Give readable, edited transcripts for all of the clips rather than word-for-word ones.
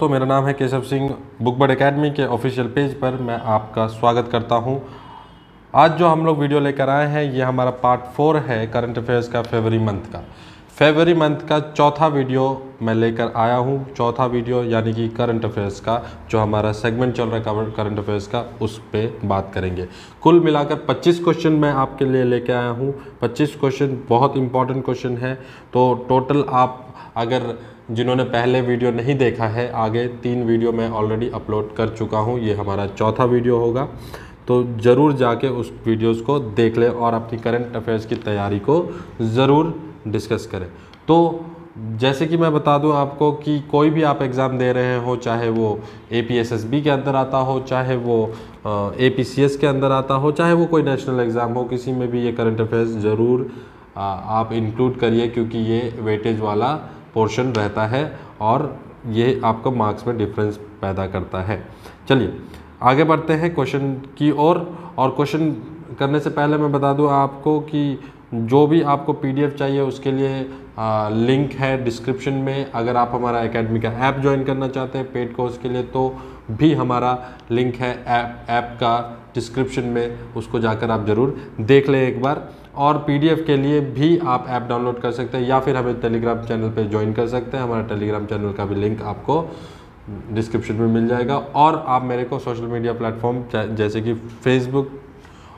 दोस्तों, मेरा नाम है Keshav Singh. Book bird academy के ऑफिशियल पेज पर मैं आपका स्वागत करता हूं। आज जो हम लोग वीडियो लेकर आए हैं ये हमारा पार्ट 4 है करंट अफेयर्स का फरवरी मंथ का चौथा वीडियो मैं लेकर आया हूं। चौथा वीडियो यानी कि करंट अफेयर्स का जो हमारा सेगमेंट चल रहा है करंट अफेयर्स का, उस पर बात करेंगे। कुल मिलाकर 25 क्वेश्चन मैं आपके लिए लेकर आया हूं। 25 क्वेश्चन बहुत इंपॉर्टेंट क्वेश्चन है। तो टोटल आप अगर जिन्होंने पहले वीडियो नहीं देखा है, आगे 3 वीडियो मैं ऑलरेडी अपलोड कर चुका हूं। ये हमारा चौथा वीडियो होगा, तो ज़रूर जाके उस वीडियोस को देख लें और अपनी करंट अफेयर्स की तैयारी को ज़रूर डिस्कस करें। तो जैसे कि मैं बता दूं आपको कि कोई भी आप एग्ज़ाम दे रहे हो, चाहे वो APSSB के अंदर आता हो, चाहे वो APCS के अंदर आता हो, चाहे वो कोई नेशनल एग्ज़ाम हो, किसी में भी ये करंट अफेयर्स ज़रूर आप इंक्लूड करिए, क्योंकि ये वेटेज वाला पोर्शन रहता है और ये आपको मार्क्स में डिफरेंस पैदा करता है। चलिए आगे बढ़ते हैं क्वेश्चन की ओर। और क्वेश्चन करने से पहले मैं बता दूं आपको कि जो भी आपको PDF चाहिए उसके लिए लिंक है डिस्क्रिप्शन में। अगर आप हमारा एकेडमी का ऐप ज्वाइन करना चाहते हैं पेड कोर्स के लिए, तो भी हमारा लिंक है ऐप का डिस्क्रिप्शन में, उसको जाकर आप ज़रूर देख लें एक बार। और PDF के लिए भी आप ऐप डाउनलोड कर सकते हैं या फिर हमें टेलीग्राम चैनल पे ज्वाइन कर सकते हैं। हमारा टेलीग्राम चैनल का भी लिंक आपको डिस्क्रिप्शन में मिल जाएगा। और आप मेरे को सोशल मीडिया प्लेटफॉर्म जैसे कि फेसबुक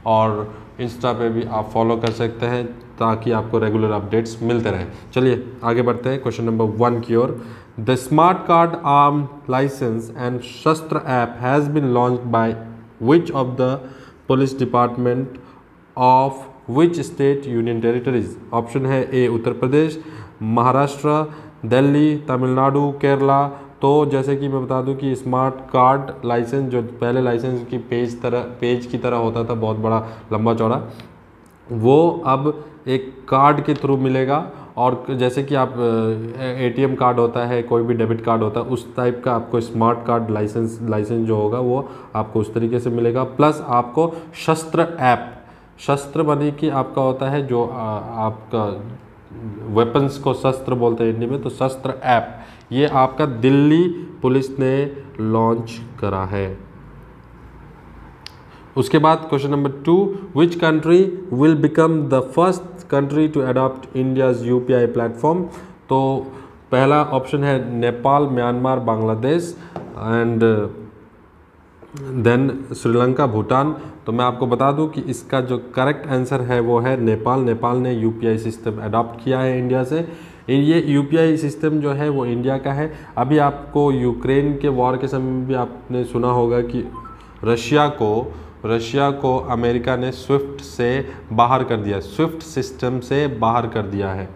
और इंस्टा पे भी आप फॉलो कर सकते हैं, ताकि आपको रेगुलर अपडेट्स मिलते रहें। चलिए आगे बढ़ते हैं क्वेश्चन नंबर 1 की ओर। The smart card arm licence and Shastra app has been launched by which of the police department of which state union territories? Option है ए उत्तर प्रदेश, महाराष्ट्र, दिल्ली, तमिलनाडु, केरला। तो जैसे कि मैं बता दूं कि स्मार्ट कार्ड लाइसेंस, जो पहले लाइसेंस की पेज की तरह होता था, बहुत बड़ा लंबा चौड़ा, वो अब एक कार्ड के थ्रू मिलेगा। और जैसे कि आप ATM कार्ड होता है, कोई भी डेबिट कार्ड होता है, उस टाइप का आपको स्मार्ट कार्ड लाइसेंस जो होगा वो आपको उस तरीके से मिलेगा। प्लस आपको शस्त्र ऐप, शस्त्र बनी कि आपका होता है जो आपका वेपन्स को शस्त्र बोलते हैं हिंदी में, तो शस्त्र ऐप ये आपका दिल्ली पुलिस ने लॉन्च करा है। उसके बाद question number 2, which country will become the first country to adopt India's UPI platform? तो पहला ऑप्शन है Nepal, Myanmar, Bangladesh and then Sri Lanka, Bhutan. तो मैं आपको बता दूं कि इसका जो करेक्ट आंसर है वो है नेपाल। नेपाल ने UPI सिस्टम अडॉप्ट किया है इंडिया से। ये UPI सिस्टम जो है वो इंडिया का है। अभी आपको यूक्रेन के वॉर के समय में भी आपने सुना होगा कि रशिया को अमेरिका ने स्विफ्ट से बाहर कर दिया, स्विफ्ट सिस्टम से बाहर कर दिया है,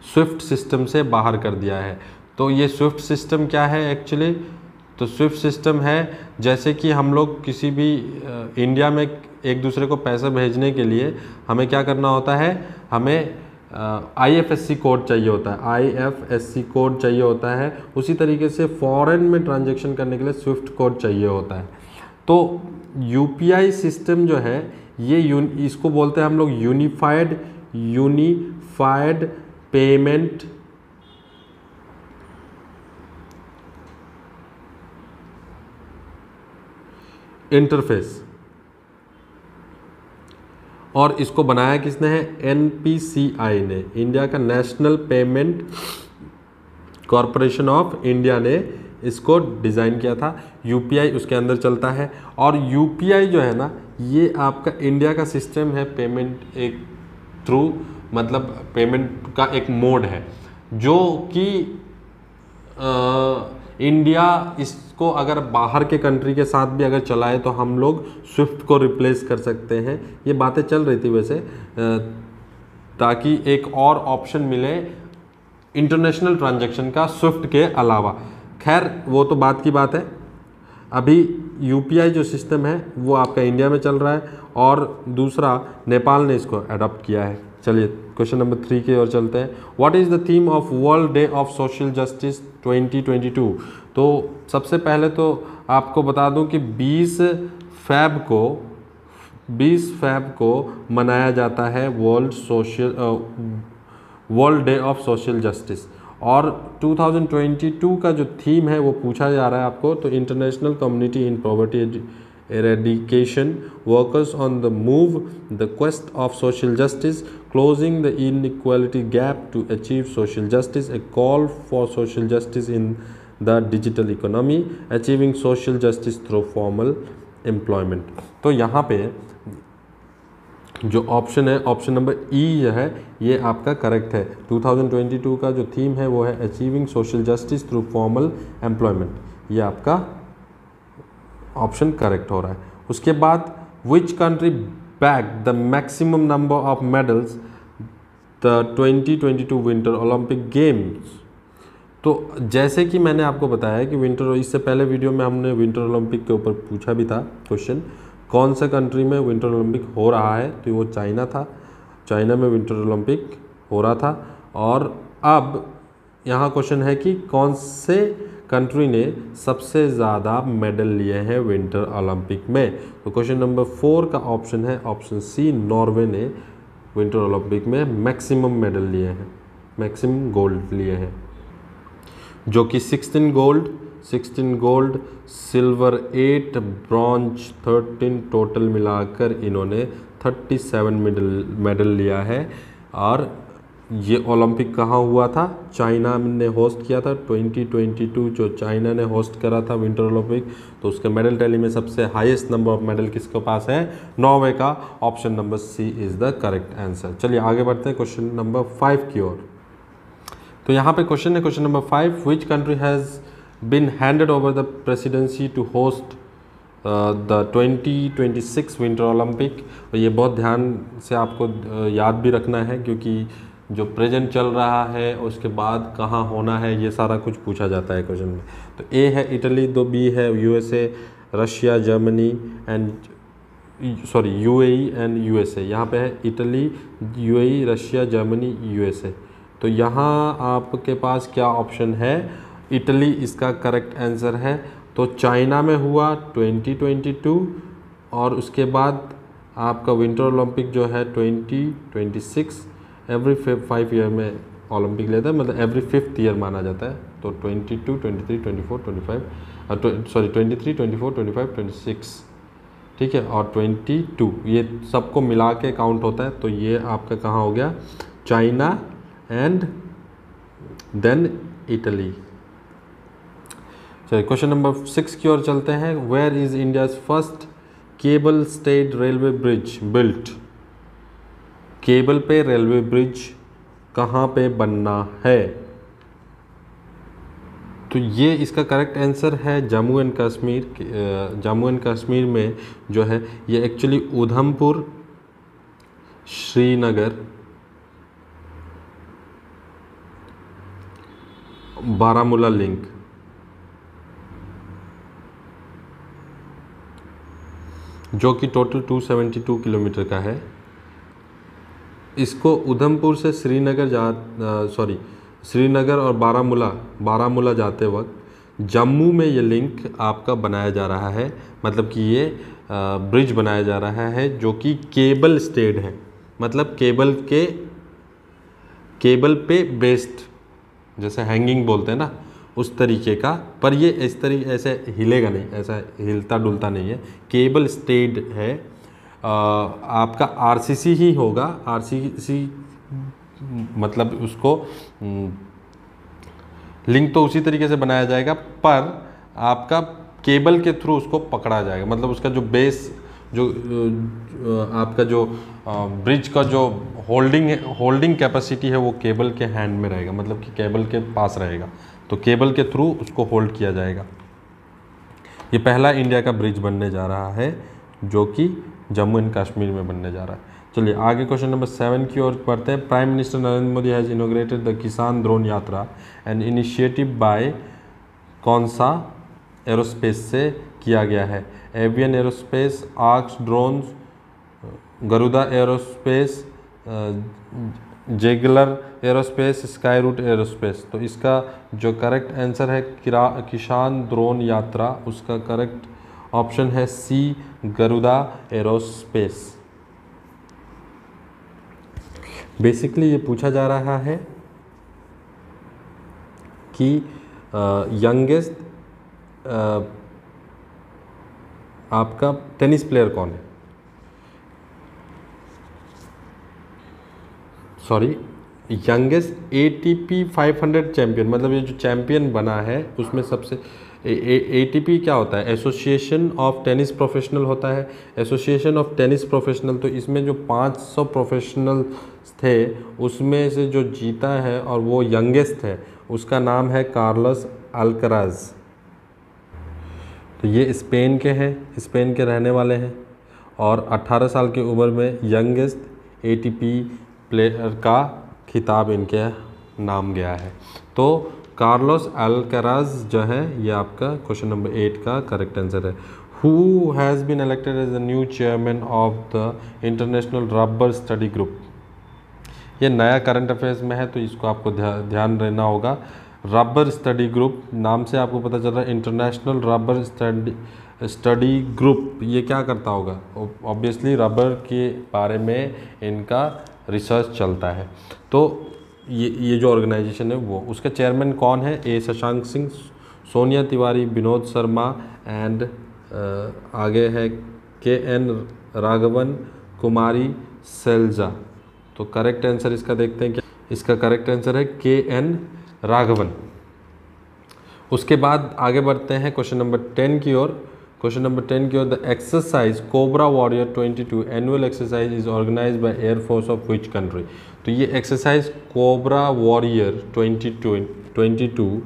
स्विफ्ट सिस्टम से बाहर कर दिया है। तो ये स्विफ्ट सिस्टम क्या है एक्चुअली? तो स्विफ्ट सिस्टम है जैसे कि हम लोग किसी भी इंडिया में एक दूसरे को पैसा भेजने के लिए हमें क्या करना होता है, हमें IFSC कोड चाहिए होता है, IFSC कोड चाहिए होता है। उसी तरीके से फॉरेन में ट्रांजैक्शन करने के लिए स्विफ्ट कोड चाहिए होता है। तो UPI सिस्टम जो है ये इसको बोलते हैं हम लोग यूनिफाइड पेमेंट इंटरफेस। और इसको बनाया किसने है? NPCI ने, इंडिया का national payment corporation of India ने इसको डिज़ाइन किया था। UPI उसके अंदर चलता है। और UPI जो है ना, ये आपका इंडिया का सिस्टम है पेमेंट एक थ्रू, मतलब पेमेंट का एक मोड है जो कि इंडिया इसको अगर बाहर के कंट्री के साथ भी अगर चलाए तो हम लोग स्विफ्ट को रिप्लेस कर सकते हैं। ये बातें चल रही थी वैसे, ताकि एक और ऑप्शन मिले इंटरनेशनल ट्रांजैक्शन का स्विफ्ट के अलावा। खैर वो तो बात की बात है। अभी UPI जो सिस्टम है वो आपका इंडिया में चल रहा है और दूसरा नेपाल ने इसको अडॉप्ट किया है। चलिए क्वेश्चन नंबर 3 की ओर चलते हैं। What is the theme of world day of social justice 2022? तो सबसे पहले तो आपको बता दूं कि 20 फ़ैब को मनाया जाता है world day of social justice. और 2022 का जो थीम है वो पूछा जा रहा है आपको, तो international community in poverty eradication, workers on the move, the quest of social justice, closing the inequality gap to achieve social justice, a call for social justice in the digital economy, achieving social justice through formal employment। तो यहाँ पे जो option है, option number ई जो है ये आपका correct है। 2022 का जो थीम है वो है achieving social justice through formal employment, ये आपका ऑप्शन करेक्ट हो रहा है। उसके बाद which country bag the maximum number of medals the 2022 winter Olympic games. तो जैसे कि मैंने आपको बताया कि विंटर, इससे पहले वीडियो में हमने विंटर ओलंपिक के ऊपर पूछा भी था क्वेश्चन, कौन सा कंट्री में विंटर ओलंपिक हो रहा है, तो वो चाइना था। चाइना में विंटर ओलंपिक हो रहा था। और अब यहाँ क्वेश्चन है कि कौन से कंट्री ने सबसे ज़्यादा मेडल लिए हैं विंटर ओलंपिक में। तो क्वेश्चन नंबर 4 का ऑप्शन है ऑप्शन सी, नॉर्वे ने विंटर ओलंपिक में मैक्सिमम मेडल लिए हैं, मैक्सिमम गोल्ड लिए हैं, जो कि 16 गोल्ड, सिल्वर 8, ब्रॉन्ज 13, टोटल मिलाकर इन्होंने 37 मेडल लिया है। और ये ओलंपिक कहाँ हुआ था? चाइना ने होस्ट किया था। 2022 जो चाइना ने होस्ट करा था विंटर ओलंपिक, तो उसके मेडल टैली में सबसे हाईएस्ट नंबर ऑफ मेडल किसके पास है? नॉर्वे का। Option number C is the correct answer. चलिए आगे बढ़ते हैं क्वेश्चन नंबर 5 की ओर। तो यहाँ पे क्वेश्चन है question number 5, which country has been handed over the presidency to host the 2026 winter Olympic. और ये बहुत ध्यान से आपको याद भी रखना है, क्योंकि जो प्रेजेंट चल रहा है उसके बाद कहाँ होना है ये सारा कुछ पूछा जाता है क्वेश्चन में। तो ए है इटली, दो बी है USA, Russia, Germany and UAE and USA. यहाँ पे है Italy, UAE, Russia, Germany, USA. तो यहाँ आपके पास क्या ऑप्शन है? इटली इसका करेक्ट आंसर है। तो चाइना में हुआ 2022 और उसके बाद आपका विंटर ओलंपिक जो है 2026 एवरी 5 ईयर में ओलंपिक लेता है, मतलब एवरी 5th ईयर माना जाता है। तो 22, 23, 24, 23, 24, 25, 26, ठीक है, और 22 ये सबको मिला के काउंट होता है। तो ये आपका कहाँ हो गया? China and then Italy. चलिए क्वेश्चन नंबर 6 की ओर चलते हैं। Where is India's first cable stayed railway bridge built? Cable पे रेलवे ब्रिज कहाँ पे बनना है? तो ये इसका करेक्ट आंसर है जम्मू एंड कश्मीर। जम्मू एंड कश्मीर में जो है ये एक्चुअली उधमपुर, श्रीनगर, बारामूला लिंक, जो कि टोटल 272 किलोमीटर का है। इसको उधमपुर से श्रीनगर और बारामूला जाते वक्त जम्मू में ये लिंक आपका बनाया जा रहा है, मतलब कि ये ब्रिज बनाया जा रहा है जो कि केबल स्टेड है, मतलब केबल पे बेस्ड, जैसे हैंगिंग बोलते हैं ना उस तरीके का। पर ये इस तरीके ऐसे हिलेगा नहीं, ऐसा हिलता डुलता नहीं है, केबल स्टेड है। आपका आरसीसी ही होगा। आरसीसी मतलब उसको लिंक तो उसी तरीके से बनाया जाएगा, पर आपका केबल के थ्रू उसको पकड़ा जाएगा, मतलब उसका जो बेस, जो आपका जो ब्रिज का जो होल्डिंग कैपेसिटी है वो केबल के हैंड में रहेगा, मतलब कि केबल के पास रहेगा, तो केबल के थ्रू उसको होल्ड किया जाएगा। ये पहला इंडिया का ब्रिज बनने जा रहा है जो कि जम्मू एंड कश्मीर में बनने जा रहा है। चलिए आगे क्वेश्चन नंबर 7 की ओर बढ़ते हैं। Prime minister Narendra Modi has inaugurated the Kisan drone Yatra and initiative by कौन सा एरोस्पेस से किया गया है? Avian aerospace, Arcs drones, Garuda aerospace, जेगलर एरोस्पेस, स्काई रूट एरोस्पेस। तो इसका जो करेक्ट आंसर है किसान ड्रोन यात्रा, उसका करेक्ट ऑप्शन है सी, गरुदा एरोस्पेस। बेसिकली ये पूछा जा रहा है कि यंगेस्ट आपका टेनिस प्लेयर कौन है, सॉरी यंगेस्ट ATP 500 चैम्पियन, मतलब ये जो चैम्पियन बना है उसमें सबसे ATP क्या होता है, एसोसिएशन ऑफ टेनिस प्रोफेशनल होता है, एसोसिएशन ऑफ टेनिस प्रोफेशनल। तो इसमें जो 500 प्रोफेशनल थे उसमें से जो जीता है और वो यंगेस्ट है उसका नाम है कार्लोस अल्कराज। तो ये स्पेन के हैं, स्पेन के रहने वाले हैं और 18 साल की उम्र में यंगेस्ट ATP प्लेयर का खिताब इनके नाम गया है। तो कार्लोस अल्कराज जो है ये आपका क्वेश्चन नंबर 8 का करेक्ट आंसर है। Who has been elected as the new chairman of the International Rubber Study Group. ये नया करंट अफेयर्स में है तो इसको आपको ध्यान रहना होगा। रबर स्टडी ग्रुप नाम से आपको पता चल रहा है, इंटरनेशनल रबर स्टडी ग्रुप ये क्या करता होगा, ऑब्वियसली रबर के बारे में इनका रिसर्च चलता है। तो ये जो ऑर्गेनाइजेशन है वो, उसका चेयरमैन कौन है, ए शशांक सिंह, सोनिया तिवारी, विनोद शर्मा एंड आगे है KN राघवन, कुमारी सैलजा। तो करेक्ट आंसर इसका देखते हैं क्या, इसका करेक्ट आंसर है KN राघवन। उसके बाद आगे बढ़ते हैं क्वेश्चन नंबर 10 की ओर। क्वेश्चन नंबर 10 की ओर, the exercise Cobra Warrior 22 annual exercise is organise by air force of which country. तो ये एक्सरसाइज कोबरा वॉरियर 22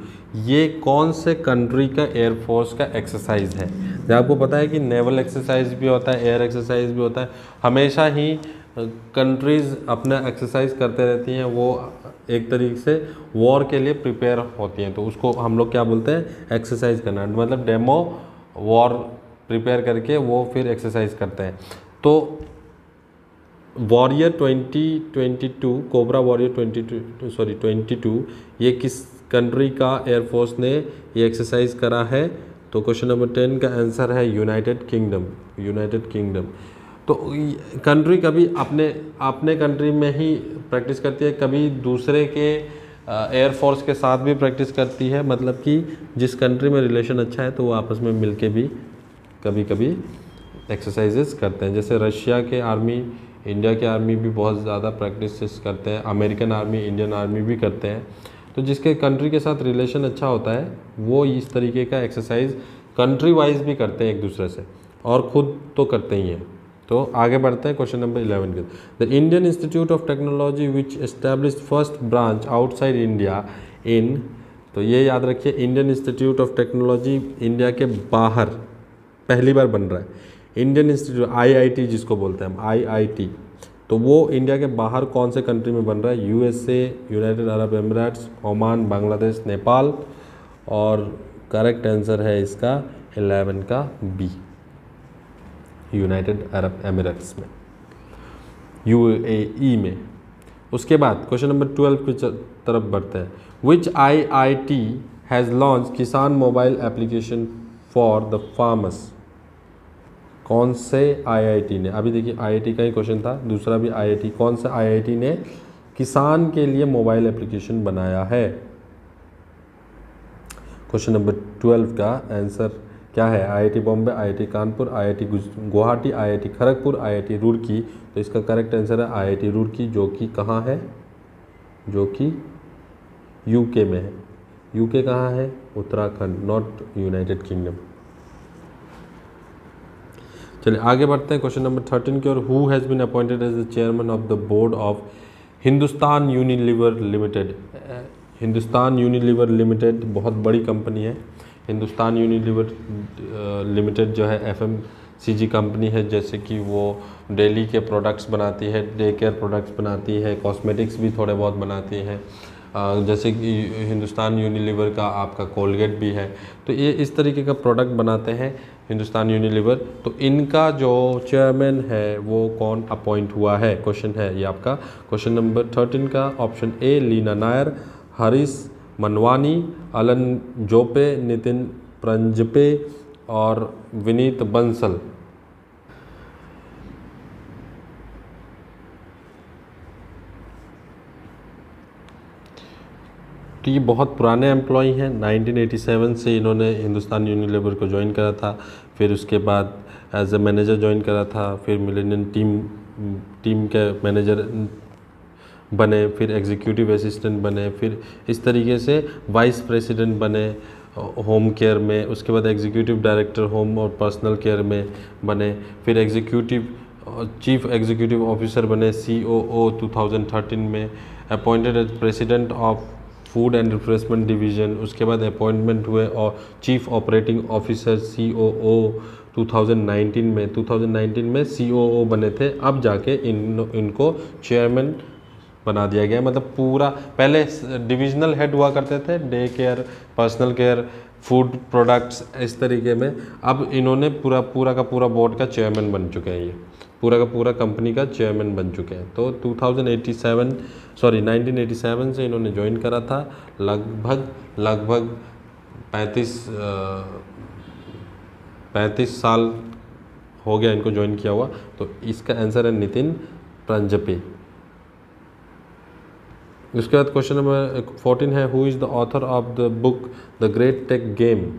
ये कौन से कंट्री का एयरफोर्स का एक्सरसाइज है। जब आपको पता है कि नेवल एक्सरसाइज भी होता है, एयर एक्सरसाइज भी होता है, हमेशा ही कंट्रीज़ अपना एक्सरसाइज करते रहती हैं, वो एक तरीके से वॉर के लिए प्रिपेयर होती हैं। तो उसको हम लोग क्या बोलते हैं, एक्सरसाइज करना, मतलब डेमो वॉर प्रिपेयर करके वो फिर एक्सरसाइज करते हैं। तो वॉरियर 2022 कोबरा वॉरियर 22 ये किस कंट्री का एयरफोर्स ने ये एक्सरसाइज करा है। तो क्वेश्चन नंबर 10 का आंसर है यूनाइटेड किंगडम। तो कंट्री कभी अपने कंट्री में ही प्रैक्टिस करती है, कभी दूसरे के एयरफोर्स के साथ भी प्रैक्टिस करती है, मतलब कि जिस कंट्री में रिलेशन अच्छा है तो वो आपस में मिलके भी कभी कभी एक्सरसाइजेस करते हैं। जैसे रशिया के आर्मी, इंडिया के आर्मी भी बहुत ज़्यादा प्रैक्टिस करते हैं, अमेरिकन आर्मी, इंडियन आर्मी भी करते हैं। तो जिसके कंट्री के साथ रिलेशन अच्छा होता है वो इस तरीके का एक्सरसाइज कंट्री वाइज भी करते हैं एक दूसरे से, और ख़ुद तो करते ही हैं। तो आगे बढ़ते हैं क्वेश्चन नंबर 11 के। The Indian institute of technology which established first branch outside India in. तो ये याद रखिए, Indian institute of technology India के बाहर पहली बार बन रहा है। इंडियन इंस्टीट्यूट IIT जिसको बोलते हैं हम, IIT, तो वो इंडिया के बाहर कौन से कंट्री में बन रहा है, USA, United Arab Emirates, Oman, Bangladesh, Nepal. और करेक्ट आंसर है इसका 11 का B, यूनाइटेड अरब एमिरेट्स में, UAE में। उसके बाद क्वेश्चन नंबर 12 की तरफ बढ़ते हैं। विच IIT हैज़ लॉन्च किसान mobile application for the farmers. कौन से IIT ने, अभी देखिए IIT का ही क्वेश्चन था, दूसरा भी IIT, कौन सा IIT ने किसान के लिए मोबाइल एप्लीकेशन बनाया है। क्वेश्चन नंबर 12 का आंसर क्या है, IIT Bombay, IIT Kanpur, IIT Guwahati, IIT Kharagpur, IIT Roorkee. तो इसका करेक्ट आंसर है IIT रुड़की, जो कि कहाँ है, जो कि UK में है। UK कहाँ है, उत्तराखंड, नॉट यूनाइटेड किंगडम। चलिए आगे बढ़ते हैं क्वेश्चन नंबर 13 की ओर। Who has been appointed as the chairman of the board of Hindustan Unilever limited. Hindustan Unilever limited बहुत बड़ी कंपनी है। हिंदुस्तान यूनिलीवर लिमिटेड जो है FMCG कंपनी है, जैसे कि वो डेली के प्रोडक्ट्स बनाती है, डे केयर प्रोडक्ट्स बनाती है, कॉस्मेटिक्स भी थोड़े बहुत बनाती है। जैसे कि हिंदुस्तान यूनिलीवर का आपका कोलगेट भी है। तो ये इस तरीके का प्रोडक्ट बनाते हैं हिंदुस्तान यूनिलीवर। तो इनका जो चेयरमैन है वो कौन अपॉइंट हुआ है, क्वेश्चन है ये आपका क्वेश्चन नंबर 13 का। Option A Leena Nair, Harish Manwani, Alan Jope, Nitin Paranjpe और विनीत बंसल। तो ये बहुत पुराने एम्प्लॉय हैं। 1987 से इन्होंने हिंदुस्तान यूनिलीवर को ज्वाइन करा था, फिर उसके बाद एज ए मैनेजर ज्वाइन करा था, फिर मिलेनियम टीम के मैनेजर बने, फिर एग्जीक्यूटिव असिस्टेंट बने, फिर इस तरीके से वाइस प्रेसिडेंट बने होम केयर में, उसके बाद एग्जीक्यूटिव डायरेक्टर होम और पर्सनल केयर में बने, फिर चीफ एग्जीक्यूटिव ऑफिसर बने COO 2013 में, appointed as president of food and refreshment division, उसके बाद अपॉइंटमेंट हुए और चीफ ऑपरेटिंग ऑफिसर COO 2019 में COO बने थे। अब जाके इनको चेयरमैन बना दिया गया। मतलब पूरा पहले डिविजनल हेड हुआ करते थे, day care, personal care, food products, इस तरीके में। अब इन्होंने पूरा का पूरा बोर्ड का चेयरमैन बन चुके हैं, ये पूरा का पूरा कंपनी का चेयरमैन बन चुके हैं। तो 1987 से इन्होंने ज्वाइन करा था। लगभग 35 साल हो गया इनको ज्वाइन किया हुआ। तो इसका आंसर है नितिन प्रंजपे। उसके बाद क्वेश्चन नंबर 14 है, who is the author of the book The Great Tech Game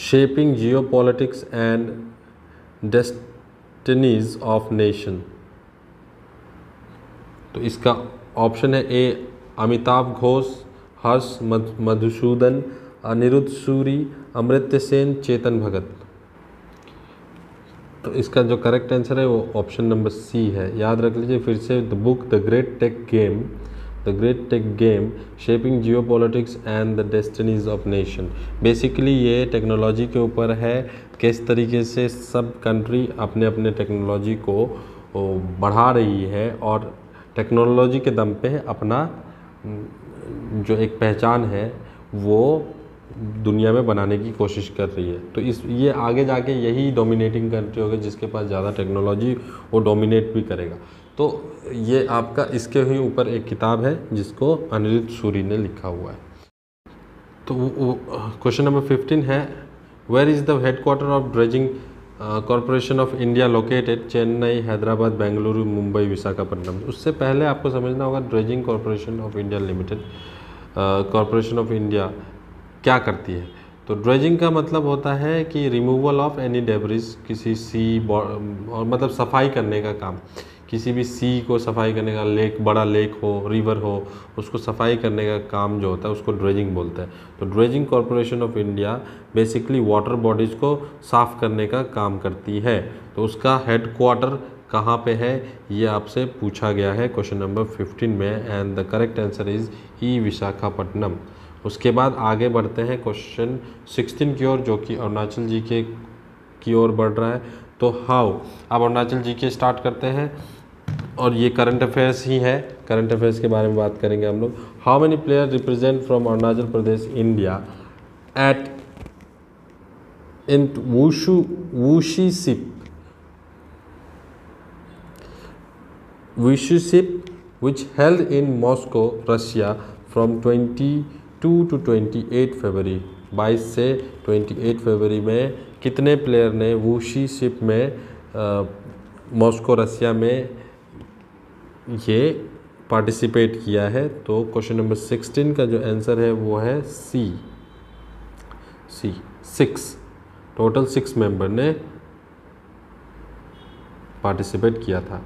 shaping geopolitics and destinies of nation. तो इसका ऑप्शन है ए अमिताभ घोष, हर्ष मधुसूदन, अनिरुद्ध सूरी, अमर्त्य सेन, चेतन भगत। तो इसका जो करेक्ट आंसर है वो ऑप्शन नंबर सी है। याद रख लीजिए फिर से, the book The Great Tech Game shaping geopolitics and the destinies of nation. Basically ये टेक्नोलॉजी के ऊपर है, किस तरीके से सब कंट्री अपने अपने टेक्नोलॉजी को बढ़ा रही है और टेक्नोलॉजी के दम पे अपना जो एक पहचान है वो दुनिया में बनाने की कोशिश कर रही है। तो ये आगे जाके यही डोमिनेटिंग कंट्री होगी, जिसके पास ज़्यादा टेक्नोलॉजी वो डोमिनेट भी करेगा। तो ये आपका इसके ही ऊपर एक किताब है जिसको अनिरुद्ध सूरी ने लिखा हुआ है। तो क्वेश्चन नंबर 15 है, where is the headquarter of Dredging Corporation of India located? Chennai, Hyderabad, Bengaluru, Mumbai, Visakhapatnam. उससे पहले आपको समझना होगा Dredging Corporation of India Limited, Corporation of India क्या करती है। तो ड्रेजिंग का मतलब होता है कि रिमूवल ऑफ एनी डेब्रिज, किसी सी और मतलब सफाई करने का काम, किसी भी सी को सफाई करने का, बड़ा लेक हो, रिवर हो, उसको सफाई करने का काम जो होता है उसको ड्रेजिंग बोलते हैं। तो dredging Corporation of India basically water bodies को साफ़ करने का काम करती है। तो उसका हेडक्वार्टर कहाँ पे है ये आपसे पूछा गया है क्वेश्चन नंबर 15 में, and the correct answer is E Visakhapatnam. उसके बाद आगे बढ़ते हैं क्वेश्चन 16 की ओर, जो कि अरुणाचल जी की ओर बढ़ रहा है। तो हाउ, अब अरुणाचल जी के स्टार्ट करते हैं और ये करंट अफेयर्स ही है, करंट अफेयर्स के बारे में बात करेंगे हम लोग। How many player represent from Arunachal Pradesh India at in वुशुशिप which held in Moscow, Russia from 22 to 28 February. 22 से 28 फरवरी में कितने प्लेयर ने वुशी शिप में मॉस्को रसिया में ये पार्टिसिपेट किया है? तो क्वेश्चन नंबर 16 का जो आंसर है वो है सी 6। टोटल 6 मेंबर ने पार्टिसिपेट किया था।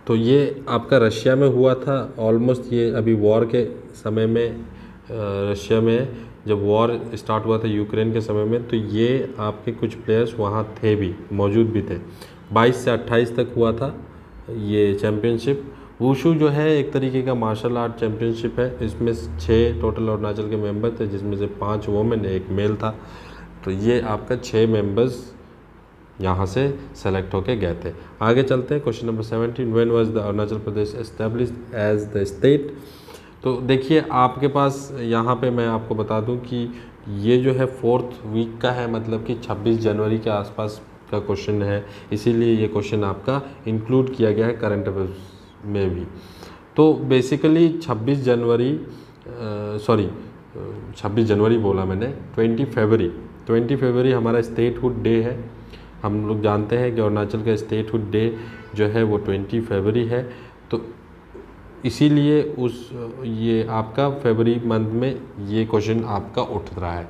तो ये आपका रशिया में हुआ था ऑलमोस्ट। ये अभी वॉर के समय में रशिया में जब वॉर स्टार्ट हुआ था यूक्रेन के समय में, तो ये आपके कुछ प्लेयर्स वहाँ थे भी, मौजूद भी थे। 22 से 28 तक हुआ था ये चैम्पियनशिप। वुशु जो है एक तरीके का मार्शल आर्ट चैम्पियनशिप है। इसमें 6 टोटल अरुणाचल के मेंबर थे, जिसमें से 5 वोमेन, 1 मेल था। तो ये आपका 6 मेंबर्स यहाँ से सेलेक्ट होके गए थे। आगे चलते हैं question number 17, when was the Arunachal Pradesh established as the state? तो देखिए आपके पास यहाँ पे मैं आपको बता दूँ कि ये जो है 4th वीक का है, मतलब कि 26 जनवरी के आसपास का क्वेश्चन है, इसीलिए ये क्वेश्चन आपका इंक्लूड किया गया है करंट अफेयर्स में भी। तो बेसिकली 26 जनवरी बोला मैंने, 20 फरवरी हमारा स्टेटहुड डे है। हम लोग जानते हैं कि अरुणाचल का स्टेटहुड डे जो है वो 20 फरवरी है। तो इसीलिए ये आपका फरवरी मंथ में ये क्वेश्चन आपका उठ रहा है,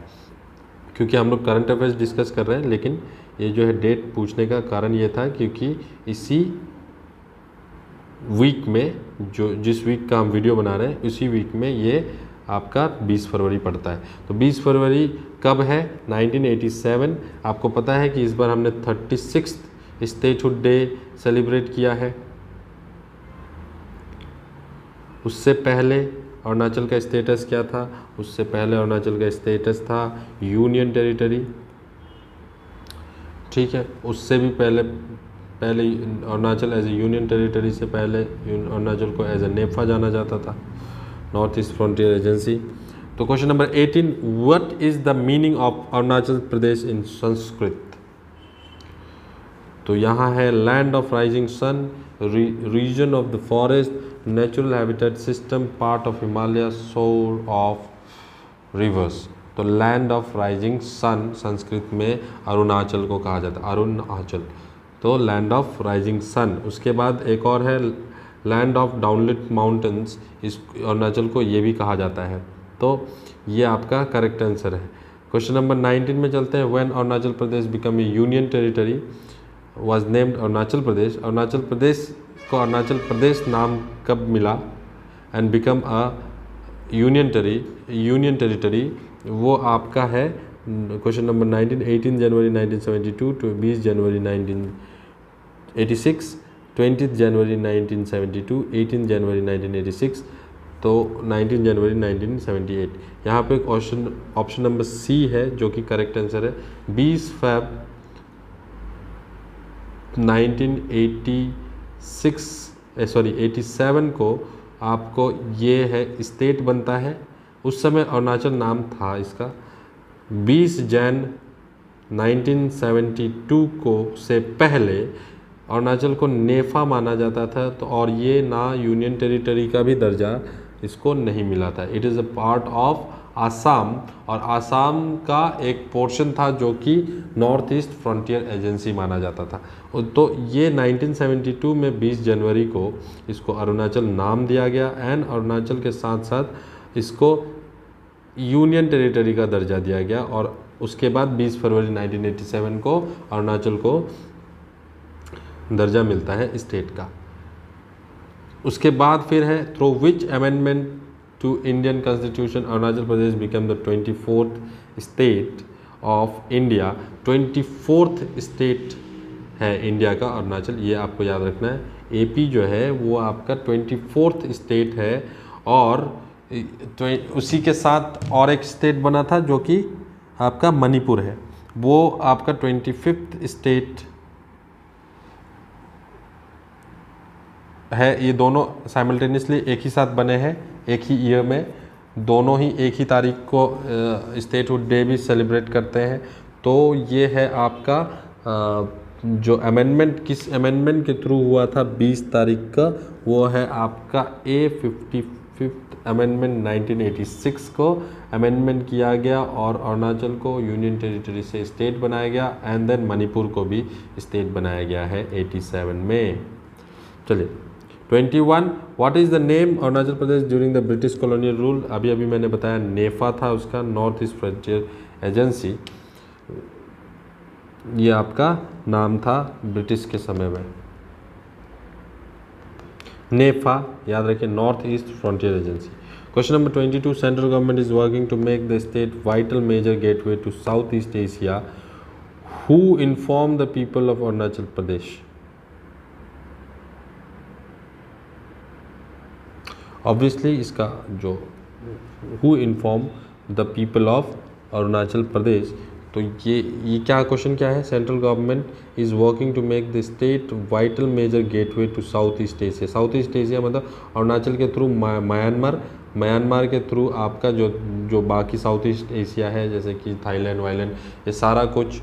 क्योंकि हम लोग करंट अफेयर्स डिस्कस कर रहे हैं। लेकिन ये जो है डेट पूछने का कारण ये था क्योंकि इसी वीक में, जो जिस वीक का हम वीडियो बना रहे हैं उसी वीक में ये आपका 20 फरवरी पड़ता है। तो 20 फरवरी कब है? 1987। आपको पता है कि इस बार हमने 36th स्टेटहुड डे सेलिब्रेट किया है। उससे पहले अरुणाचल का स्टेटस क्या था? उससे पहले अरुणाचल का स्टेटस था यूनियन टेरिटरी, ठीक है। उससे भी पहले Arunachal as a union territory से पहले अरुणाचल को एज ए नेफा जाना जाता था, नॉर्थ ईस्ट फ्रंटियर एजेंसी। तो question number 18, what is the meaning of Arunachal Pradesh in Sanskrit? तो यहाँ है land of rising sun, region of the forest, natural habitat system, part of Himalaya, source of rivers. तो land of rising sun Sanskrit में अरुणाचल को कहा जाता है, अरुणाचल। तो लैंड ऑफ राइजिंग सन। उसके बाद एक और है लैंड ऑफ डाउनलिट माउंटेन्स, इस अरुणाचल को ये भी कहा जाता है। तो ये आपका करेक्ट आंसर है। क्वेश्चन नंबर 19 में चलते हैं। When Arunachal Pradesh become a union territory was named Arunachal Pradesh. Arunachal Pradesh को अरुणाचल प्रदेश नाम कब मिला and become a union territory? वो आपका है question number 19, 18 January 1972 to 20 January 1986, 20 January 1972, 18 January 1986, तो 19 जनवरी 1978। यहाँ पे ऑप्शन नंबर सी है जो कि करेक्ट आंसर है। 20 फरवरी 1987 को आपको ये है स्टेट बनता है। उस समय अरुणाचल नाम था इसका। 20 जनवरी 1972 को से पहले अरुणाचल को नेफा माना जाता था, तो और ये ना यूनियन टेरिटरी का भी दर्जा इसको नहीं मिला था। It is a part of Assam, और आसाम का एक पोर्शन था जो कि नॉर्थ ईस्ट फ्रंटियर एजेंसी माना जाता था। तो ये 1972 में 20 जनवरी को इसको अरुणाचल नाम दिया गया एंड अरुणाचल के साथ साथ इसको यूनियन टेरिटरी का दर्जा दिया गया। और उसके बाद 20 फरवरी 1987 को अरुणाचल को दर्जा मिलता है स्टेट का। उसके बाद फिर है through which amendment to Indian constitution Arunachal Pradesh become the 24th state of India. 24th state है इंडिया का अरुणाचल, ये आपको याद रखना है। एपी जो है वो आपका 24th स्टेट है, और उसी के साथ और एक स्टेट बना था जो कि आपका मणिपुर है, वो आपका 25th स्टेट है। ये दोनों साइमल्टेनियसली एक ही साथ बने हैं, एक ही ईयर में, दोनों ही एक ही तारीख को स्टेटहुड डे भी सेलिब्रेट करते हैं। तो ये है आपका जो अमेंडमेंट, किस अमेंडमेंट के थ्रू हुआ था 20 तारीख का, वो है आपका A55 अमेंडमेंट 1986 को अमेंडमेंट किया गया और अरुणाचल को यूनियन टेरिटरी से स्टेट बनाया गया एंड देन मणिपुर को भी स्टेट बनाया गया है 87 में। चलिए 21, what is the name Arunachal Pradesh during the British colonial rule? अभी अभी मैंने बताया नेफा था उसका, नॉर्थ ईस्ट फ्रंटियर एजेंसी, ये आपका नाम था ब्रिटिश के समय में। नेफा याद रखिए, north east frontier agency. Question number 22, central government is working to make the state vital major gateway to south east Asia. Who inform the people of Arunachal Pradesh? Obviously इसका जो who inform the people of Arunachal Pradesh, तो ये क्या question क्या है? Central government is working to make the state vital major gateway to south east Asia. South east Asia मतलब अरुणाचल के through Myanmar के थ्रू आपका जो बाकी साउथ ईस्ट एशिया है, जैसे कि थाईलैंड वाईलैंड, ये सारा कुछ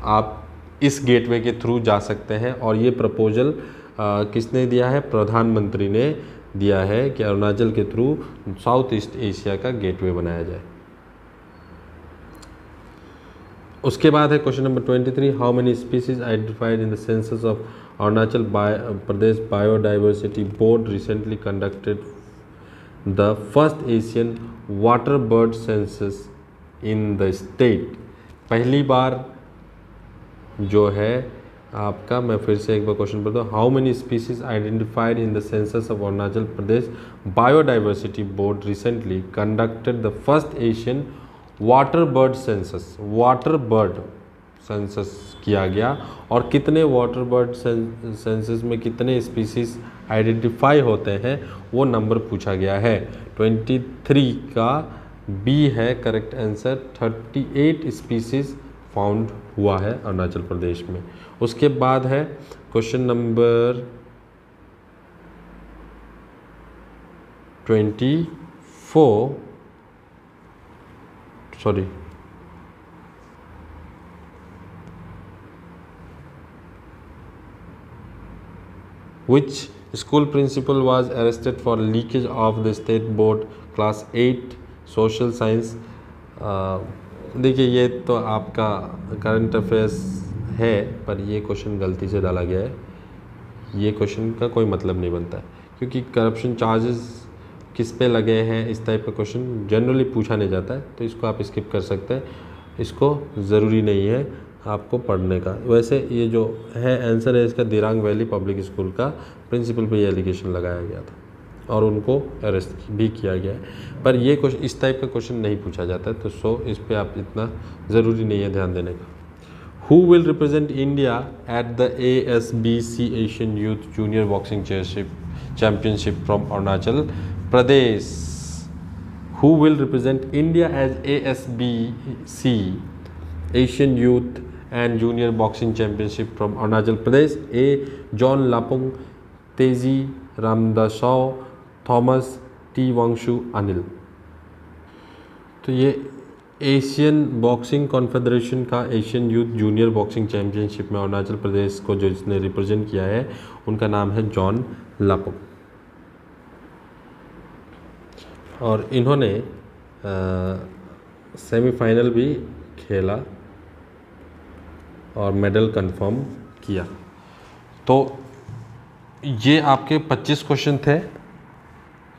आप इस गेटवे के थ्रू जा सकते हैं। और ये प्रपोजल किसने दिया है? प्रधानमंत्री ने दिया है कि अरुणाचल के थ्रू साउथ ईस्ट एशिया का गेटवे बनाया जाए। उसके बाद है question number 23, how many species identified in the census of Arunachal Pradesh biodiversity board recently conducted the first Asian water bird census in the state. पहली बार जो है आपका, मैं फिर से एक बार क्वेश्चन पढ़ता हूँ, how many species identified in the census of Arunachal Pradesh biodiversity board recently conducted the first Asian water bird census. Water bird census किया गया और कितने वाटर बर्ड सेंसस में कितने स्पीसीज आइडेंटिफाई होते हैं वो नंबर पूछा गया है। 23 का बी है करेक्ट आंसर। 38 स्पीसीज फाउंड हुआ है अरुणाचल प्रदेश में। उसके बाद है question number 24, sorry which school principal was arrested for leakage of the state board class 8 social science। देखिए ये तो आपका करंट अफेयर्स है, पर ये क्वेश्चन गलती से डाला गया है। ये क्वेश्चन का कोई मतलब नहीं बनता है, क्योंकि करप्शन चार्जेस किस पे लगे हैं, इस टाइप का क्वेश्चन जनरली पूछा नहीं जाता है, तो इसको आप स्किप कर सकते हैं। इसको ज़रूरी नहीं है आपको पढ़ने का। वैसे ये जो है आंसर है इसका दिरांग वैली पब्लिक स्कूल का प्रिंसिपल पे ये एलिगेशन लगाया गया था और उनको अरेस्ट भी किया गया है, पर ये क्वेश्चन इस टाइप का क्वेश्चन नहीं पूछा जाता है, तो इस पे आप इतना ज़रूरी नहीं है ध्यान देने का। Who will represent India at the ASBC Asian Youth Junior Boxing Championship from Arunachal Pradesh? Who will represent India as ASBC Asian Youth and Junior Boxing Championship from Arunachal Pradesh? A. John Lapung, Teji Ramdasau, Thomas T. Wangshu, Anil। तो ये Asian boxing confederation का Asian youth junior boxing championship में अरुणाचल प्रदेश को जो जिसने represent किया है उनका नाम है जॉन लापुंग, और इन्होंने सेमीफाइनल भी खेला और मेडल कंफर्म किया। तो ये आपके 25 क्वेश्चन थे,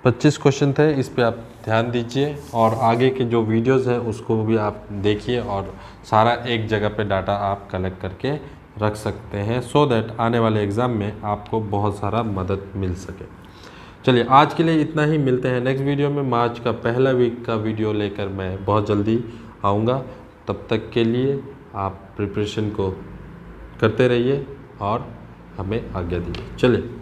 25 क्वेश्चन थे, इस पे आप ध्यान दीजिए और आगे के जो वीडियोस हैं उसको भी आप देखिए और सारा एक जगह पे डाटा आप कलेक्ट करके रख सकते हैं, सो दैट आने वाले एग्ज़ाम में आपको बहुत सारा मदद मिल सके। चलिए आज के लिए इतना ही, मिलते हैं नेक्स्ट वीडियो में। मार्च का पहला वीक का वीडियो लेकर मैं बहुत जल्दी आऊँगा। तब तक के लिए आप प्रिपरेशन को करते रहिए और हमें आज्ञा दीजिए। चलिए।